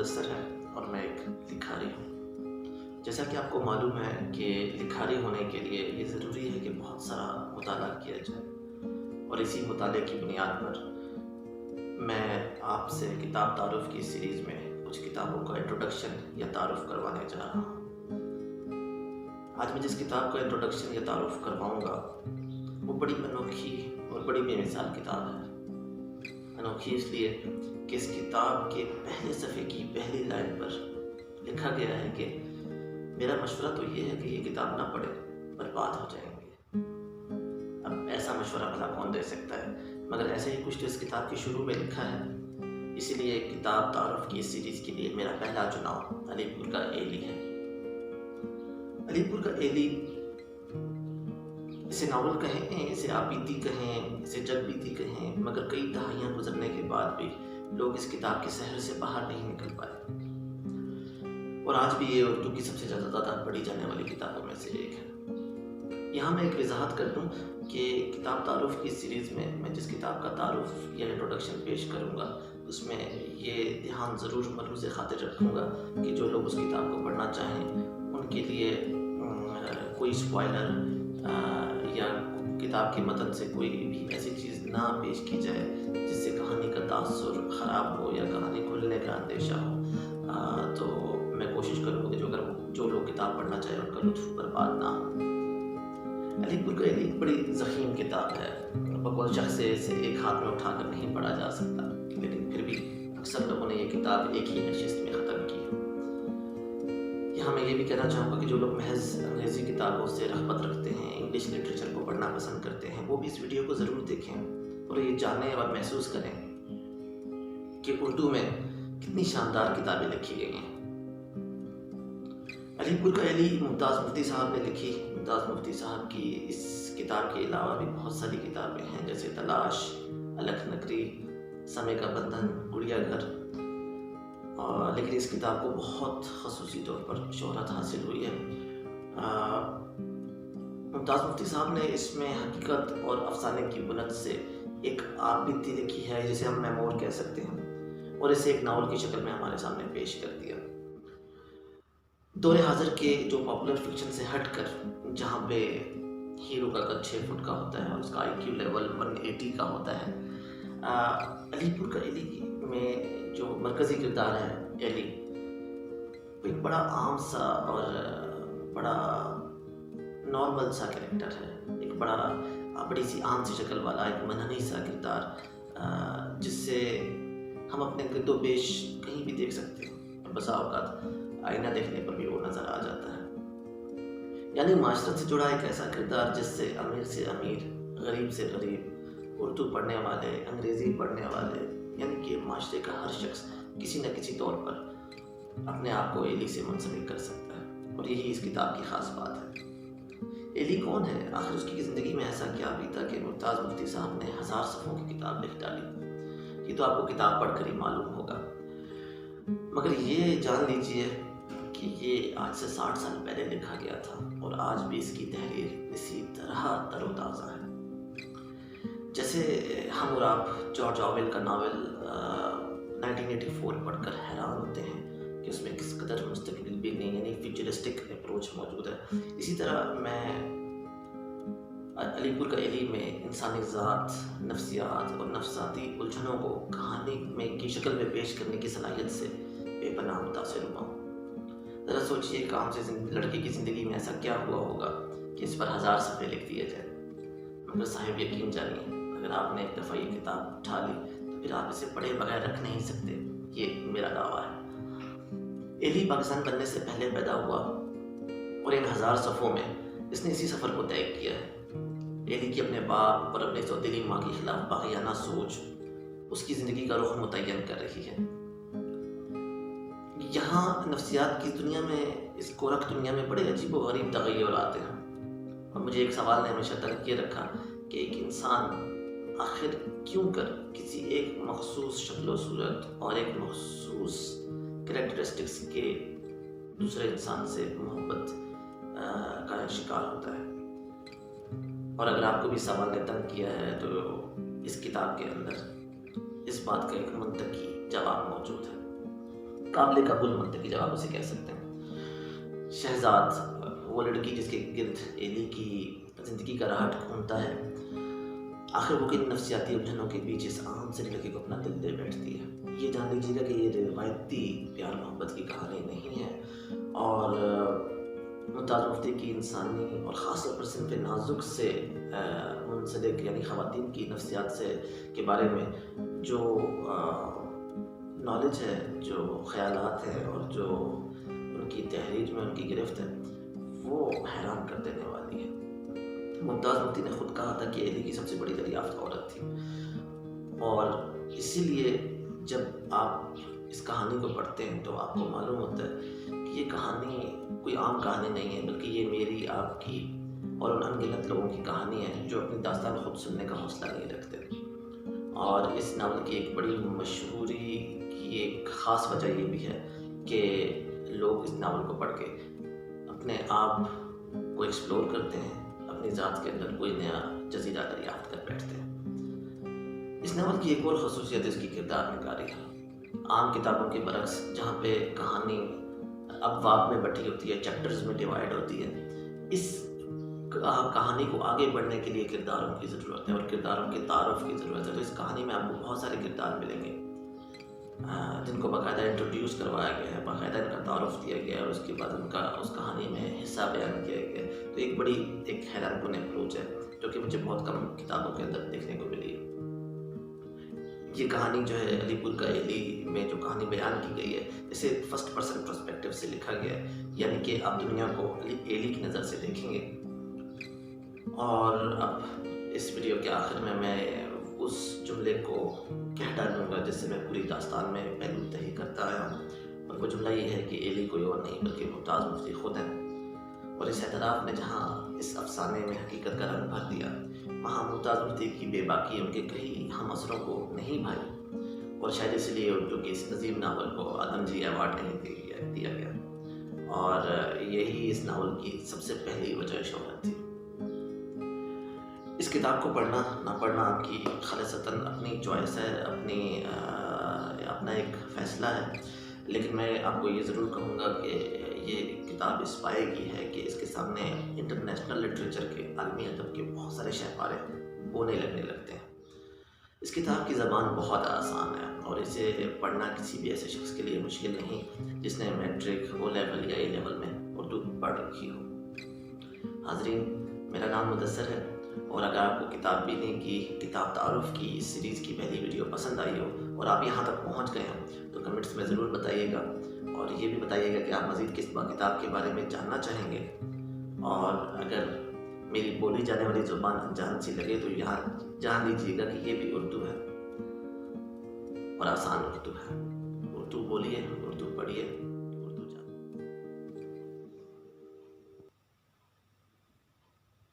मुदस्सर है और मैं एक लिखारी हूँ। जैसा कि आपको मालूम है कि लिखारी होने के लिए ये ज़रूरी है कि बहुत सारा मुताला किया जाए, और इसी मुताले की बुनियाद पर मैं आपसे किताब तारुफ़ की सीरीज़ में कुछ किताबों का इंट्रोडक्शन या तारुफ़ करवाने जा रहा हूँ। आज मैं जिस किताब का इंट्रोडक्शन या तारुफ़ करवाऊँगा वो बड़ी अनोखी और बड़ी बेमिसाल किताब है। अनोखी इसलिए कि इस किताब के पहले सफ़े की पहली लाइन पर लिखा गया है कि मेरा मशवरा तो ये है कि ये किताब ना पढ़े, बर्बाद हो जाएंगे। अब ऐसा मशवरा भला कौन दे सकता है, मगर ऐसे ही कुछ तो इस किताब के शुरू में लिखा है। इसीलिए किताब तारुफ़ की इस सीरीज़ के लिए मेरा पहला चुनाव अलीपुर का एली है। अलीपुर का एली, इसे नावल कहें, इसे आपबीती कहें, इसे जगबीती कहें, मगर कई दहाइयाँ गुजरने के बाद भी लोग इस किताब के सहर से बाहर नहीं निकल पाए, और आज भी ये उर्दू की सबसे ज़्यादा पढ़ी जाने वाली किताबों में से एक है। यहाँ मैं एक वजाहत कर दूँ कि किताब तारुफ़ की सीरीज़ में मैं जिस किताब का तारुफ़ या इंट्रोडक्शन पेश करूँगा उसमें ये ध्यान ज़रूर मलूज़ खातिर रखूँगा कि जो लोग उस किताब को पढ़ना चाहें उनके लिए कोई स्पॉइलर या किताब के मतन से कोई भी ऐसी चीज़ ना पेश की जाए जिससे कहानी का तासुर ख़राब हो या कहानी खुलने का अंदेशा हो। तो मैं कोशिश करूँगा कि जो लोग किताब पढ़ना चाहें उनका लुत्फ़ बर्बाद ना हो। अलीपुर का एली एक बड़ी ज़ख़ीम किताब है। बकौल शख्स से इसे एक हाथ में उठाकर नहीं पढ़ा जा सकता, लेकिन फिर भी अक्सर लोगों ने ये किताब एक ही नशिस्त में ख़त्म की। यहाँ मैं ये भी कहना चाहूँगा कि जो लोग महज अंग्रेज़ी किताबों से रग़बत रखते हैं, इंग्लिश लिटरेचर को पढ़ना पसंद करते हैं, वो भी इस वीडियो को ज़रूर देखें और ये जानें और महसूस करें कि उर्दू में कितनी शानदार किताबें लिखी गई हैं। अलीपुर का एली मुमताज़ मुफ्ती साहब ने लिखी। मुमताज़ मुफ्ती साहब की इस किताब के अलावा भी बहुत सारी किताबें हैं, जैसे तलाश, अलख नगरी, समय का बंधन, गुड़िया घर। लेकिन इस किताब को बहुत ख़ुसूसी तौर पर शोहरत हासिल हुई है। मुमताज़ मुफ्ती साहब ने इसमें हकीकत और अफसाने की बुनद से एक आपबीती लिखी है जिसे हम मेमोर कह सकते हैं, और इसे एक नावल की शक्ल में हमारे सामने पेश कर दिया। दौरे हाज़िर के जो पॉपुलर फिक्शन से हटकर, जहाँ पे हीरो का कद 6 फुट का होता है और उसका IQ लेवल 180 का होता है, अलीपुर का एली में जो मरकज़ी किरदार है एली, वो एक बड़ा आम सा और बड़ा नॉर्मल सा कैरेक्टर है। एक बड़ी सी आम सी शक्ल वाला एक मनहनी सा किरदार, जिससे हम अपने गिरदो पेश कहीं भी देख सकते हैं। बसा औक़ात आईना देखने पर भी वो नज़र आ जाता है। यानी माशरत से जुड़ा एक ऐसा किरदार जिससे अमीर से अमीर, गरीब से गरीब, उर्दू पढ़ने वाले, अंग्रेज़ी पढ़ने वाले, यानी कि माशरे का हर शख्स किसी न किसी तौर पर अपने आप को एली से मुंसलिक कर सकता है, और यही इस किताब की ख़ास बात है। एली कौन है, आखिर उसकी ज़िंदगी में ऐसा क्या बीता कि मुमताज़ मुफ्ती साहब ने 1000 सफ़ों की किताब लिख डाली। ये तो आपको किताब पढ़कर ही मालूम होगा, मगर ये जान लीजिए कि ये आज से 60 साल पहले लिखा गया था, और आज भी इसकी तहरीर इसी तरह तरोताज़ा है। जैसे हम और आप जॉर्ज ऑरवेल का नावल 1984 पढ़कर हैरान होते हैं कि उसमें किस कदर मुस्तक़बिल बिनी यानी फ्यूचरिस्टिक अप्रोच मौजूद है, इसी तरह मैं अलीपुर का एली में इंसानी ज़ात, नफ्सियात और नफसाती उलझनों को कहानी में की शक्ल में पेश करने की सलाहियत से बेपनाह मुतासिर हुआ हूँ। ज़रा सोचिए, एक आम से लड़के की ज़िंदगी में ऐसा क्या हुआ होगा कि इस पर 1000 सफ़े लिख दिए जाए। मगर साहिब यकीन जानिए, अगर आपने एक दफ़ा ये किताब उठा ली तो फिर आप इसे पढ़े बगैर रख नहीं सकते। ये मेरा दावा है। एली पाकिस्तान बनने से पहले पैदा हुआ, और इन 1000 सफ़ों में इसने इसी सफ़र को तय किया है। एली की अपने बाप और अपने सौतेली माँ के खिलाफ बाग़ियाना सोच उसकी ज़िंदगी का रुख मुतय्यन कर रही है। यहाँ नफ्सियात की दुनिया में, इस कोरख दुनिया में बड़े अजीब व गरीब तग़य्युर आते हैं, और मुझे एक सवाल ने हमेशा तर्क ये रखा कि एक इंसान आखिर क्यों कर किसी एक मखसूस शक्ल सूरत और एक मखसूस कैरेक्टरिस्टिक्स के दूसरे इंसान से मोहब्बत का शिकार होता है। और अगर आपको भी सवाल ने तंग किया है तो इस किताब के अंदर इस बात का एक मुंतकी जवाब मौजूद है। قابل قبول منطقی جواب اسے کہہ سکتے ہیں۔ شہزاد، وہ لڑکی جس کے گرد ایلی کی زندگی کا راہٹ گھومتا ہے، آخر وہ کن نفسیاتی الجھنوں کے بیچ اس عام سے لڑکے کو اپنا دل دے بیٹھتی ہے۔ یہ جان لیجیے گا کہ یہ روایتی پیار محبت کی کہانی نہیں ہے، اور ممتاز مفتی کی انسانی اور خاص طور پر صنف نازک سے منسلک یعنی خواتین کی نفسیات سے کے بارے میں جو نالج ہے، جو خیالات ہیں اور جو ان کی تحریر میں ان کی گرفت ہے، وہ حیران کر دینے والی ہے۔ ممتاز مفتی نے خود کہا تھا کہ ایلی کی سب سے بڑی دریافت عورت تھی، اور اسی لیے جب آپ اس کہانی کو پڑھتے ہیں تو آپ کو معلوم ہوتا ہے کہ یہ کہانی کوئی عام کہانی نہیں ہے، بلکہ یہ میری، آپ کی اور ان انگنت لوگوں کی کہانی ہے جو اپنی داستان خود سننے کا حوصلہ نہیں رکھتے۔ اور اس ناول کی ایک بڑی مشہوری کی ایک خاص وجہ یہ بھی ہے کہ لوگ اس ناول کو پڑھ کے اپنے آپ کو ایکسپلور کرتے ہیں، اپنی ذات کے اندر کوئی نیا جزیرہ دریافت کر بیٹھتے ہیں۔ اس ناول کی ایک اور خصوصیت اس کی کردار نگاری ہے۔ عام کتابوں کے برعکس جہاں پہ کہانی ابواب میں بٹی ہوتی ہے، چیپٹرز میں ڈیوائڈ ہوتی ہے، اس کہانی کو آگے بڑھنے کے لیے کرداروں کی ضرورت ہے اور کرداروں کے تعارف کی ضرورت ہے۔ تو اس کہانی میں آپ کو بہت سارے کردار ملیں گے جن کو باقاعدہ انٹروڈیوس کروایا گیا ہے، باقاعدہ ان کا تعارف دیا گیا ہے، اور اس کے بعد ان کا اس کہانی میں حصہ بیان کیا گیا ہے۔ تو ایک بڑی حیران کن اپروچ ہے جو کہ مجھے بہت کم کتابوں کے اندر دیکھنے کو ملی ہے۔ یہ کہانی جو ہے علی پور کا ایلی میں جو کہانی بیان کی گئی ہے، اسے فرسٹ پرسن پرسپیکٹیو سے لکھا گیا ہے، یعنی کہ آپ دنیا کو ایلی کی نظر سے دیکھیں گے۔ اور اب اس ویڈیو کے آخر میں اس جملے کو کہہ ڈالوں گا جس سے میں پوری داستان میں پہلو تہی کرتا آیا ہوں، اور وہ جملہ یہ ہے کہ ایلی کوئی اور نہیں بلکہ ممتاز مفتی خود ہیں۔ اور اس اعتراف نے جہاں اس افسانے میں حقیقت کا رنگ بھر دیا، وہاں ممتاز مفتی کی بے باکی ان کے کئی ہم اثروں کو نہیں بھائی، اور شاید اس لیے اردو کے اس نظیم ناول کو آدم جی ایوارڈ نہیں دیا گیا، اور یہی اس ناول کی سب سے پہلی وجہ شہرت تھی۔ اس کتاب کو پڑھنا نہ پڑھنا آپ کی خالصتاً اپنی چوائس ہے، اپنا ایک فیصلہ ہے، لیکن میں آپ کو یہ ضرور کہوں گا کہ یہ کتاب اس پائے کی ہے کہ اس کے سامنے انٹرنیشنل لٹریچر کے، عالمی ادب کے بہت سارے شہپارے بونے لگتے ہیں۔ اس کتاب کی زبان بہت آسان ہے، اور اسے پڑھنا کسی بھی ایسے شخص کے لیے مشکل نہیں جس نے میٹرک، او لیول یا اے لیول میں اردو پڑھ رکھی ہو۔ حاضرین، میرا نام مدثر ہے، اور اگر آپ کو کتاب بینی کی، کتاب تعارف کی اس سیریز کی پہلی ویڈیو پسند آئی ہو اور آپ یہاں تک پہنچ گئے ہوں تو کمنٹس میں ضرور بتائیے گا، اور یہ بھی بتائیے گا کہ آپ مزید کس کتاب کے بارے میں جاننا چاہیں گے۔ اور اگر میری بولی جانے والی زبان انجان سی لگے تو یہاں جان لیجیے گا کہ یہ بھی اردو ہے، اور آسان اردو ہے۔